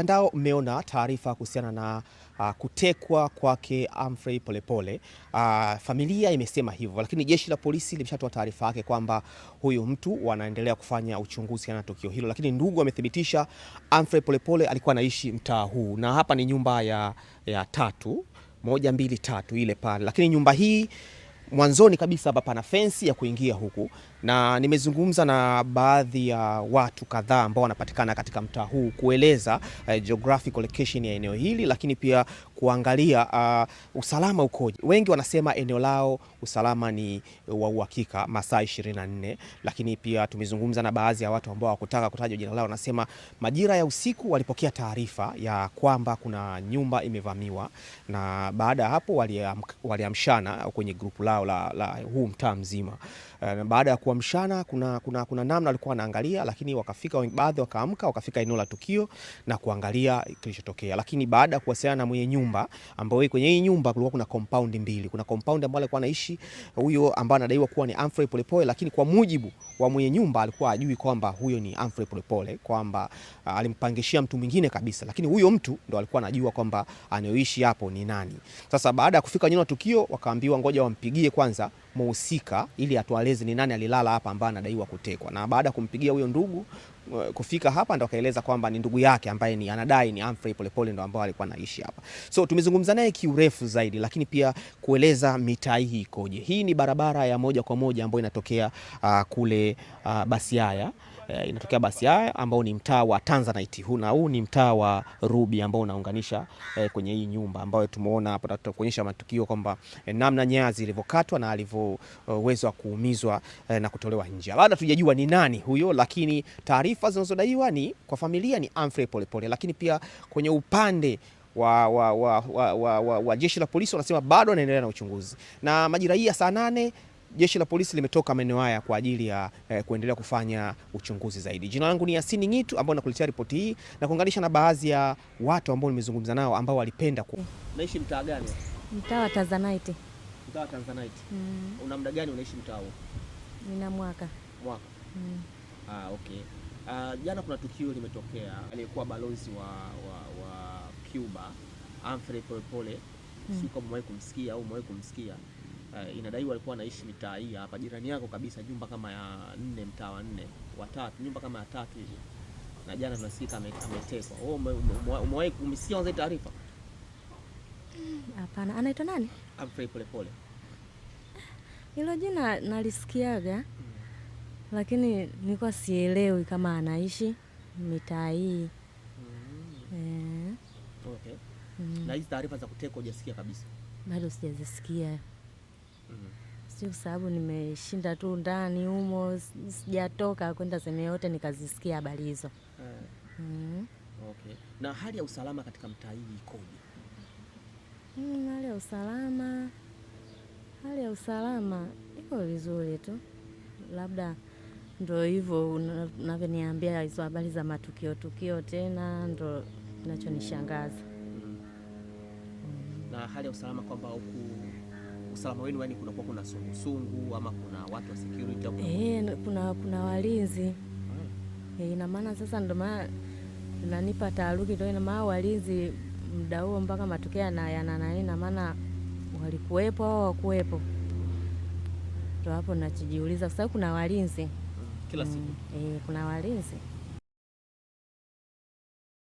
Mtandao mmeona taarifa kuhusiana na kutekwa kwake Humphrey Polepole. Familia imesema hivyo, lakini jeshi la polisi limeshatoa taarifa yake kwamba huyu mtu wanaendelea kufanya uchunguzi na tukio hilo, lakini ndugu wamethibitisha Humphrey Polepole alikuwa anaishi mtaa huu, na hapa ni nyumba ya tatu, 1, 2, 3 ile pale, lakini nyumba hii mwanzoni kabisa hapa pana fensi ya kuingia huku, na nimezungumza na baadhi ya watu kadhaa ambao wanapatikana katika mtaa huu kueleza geographical location ya eneo hili, lakini pia kuangalia usalama ukoje. Wengi wanasema eneo lao usalama ni wa uhakika masaa 24, lakini pia tumezungumza na baadhi ya watu ambao hawakutaka kutaja jina lao, wanasema majira ya usiku walipokea taarifa ya kwamba kuna nyumba imevamiwa, na baada ya hapo waliamshana kwenye grupu lao la huu mtaa mzima. Baada ya kuamshana kuna namna walikuwa wanaangalia, lakini wakafika baadhi wakaamka wakafika eneo la tukio na kuangalia kilichotokea. Lakini baada ya kuwasiliana na mwenye nyumba, ambao kwenye hii nyumba kulikuwa kuna compound mbili. Kuna compound ambayo alikuwa anaishi huyo ambaye anadaiwa kuwa ni Humphrey Polepole, lakini kwa mujibu wa mwenye nyumba alikuwa ajui kwamba huyo ni Humphrey Polepole, kwamba alimpangishia mtu mwingine kabisa, lakini huyo mtu ndo alikuwa anajua kwamba anaoishi hapo ni nani. Sasa baada ya kufika eneo la tukio wakaambiwa ngoja wampigie kwanza mhusika ili atueleze ni nani alilala hapa ambaye anadaiwa kutekwa. Na baada ya kumpigia huyo ndugu kufika hapa ndo akaeleza kwamba ni ndugu yake ambaye ni anadai ni Humphrey Polepole ndo ambao alikuwa anaishi hapa. So tumezungumza naye kiurefu zaidi, lakini pia kueleza mitaa hii ikoje. Hii ni barabara ya moja kwa moja ambayo inatokea kule Basiaya. Inatokea Basiaya ambao ni mtaa wa Tanzanite. Huu ni mtaa wa Ruby ambao unaunganisha kwenye hii nyumba ambayo tumeona hapa, tutakuonyesha matukio kwamba namna nyaya zilivyokatwa na alivyoweza kuumizwa na kutolewa nje. Baada tujajua ni nani huyo, lakini taarifa zinazodaiwa ni kwa familia ni Humphrey Polepole, lakini pia kwenye upande wa jeshi la polisi wanasema bado wanaendelea na uchunguzi. Na majira hii ya saa 8 jeshi la polisi limetoka maeneo haya kwa ajili ya kuendelea kufanya uchunguzi zaidi. Jina langu ni Yasini Ngitu ambao nakuletea ripoti hii na kuunganisha na baadhi ya watu ambao nimezungumza nao ambao walipenda Naishi mtaa gani? Mtaa wa Tanzanite. Mtaa wa Tanzanite. Una muda gani unaishi mtaa huo? Nina mwaka. Mwaka. Okay. Jana kuna tukio limetokea, aliyekuwa balozi wa Cuba Humphrey Polepole, si kama umewahi kumsikia au umewahi kumsikia. Inadaiwa alikuwa anaishi mitaa hii hapa jirani yako kabisa, nyumba kama ya 4, mtaa wa 4, wa 3, nyumba kama ya 3 hivi. Na jana tunasikia ametekwa. Umewahi kumsikia hizo taarifa? Hapana, anaitwa nani? Humphrey Polepole. Hilo jina nalisikiaga, lakini nilikuwa sielewi kama anaishi mitaa hii. Okay. Na hizi taarifa za kutekwa hujasikia kabisa? Bado sijazisikia. Sio sababu nimeshinda tu ndani humo, sijatoka kwenda sehemu yote nikazisikia habari hizo. Okay. Na hali ya usalama katika mtaa hii ikoje? Hali ya usalama iko vizuri tu. Labda ndio hivyo unavyoniambia hizo habari za matukio tena ndio kinachonishangaza. Na hali ya usalama kwamba huku usalama wenu yani kuna sungu ama kuna watu wa security au kuna walinzi. Ina maana sasa ndio maana nanipa taharuki, ndio ina maana walinzi muda huo mpaka matukio ina maana walikuwepo au hawakuwepo. Ndio hapo najiuliza kwa sababu kuna walinzi kila siku. Kuna walinzi.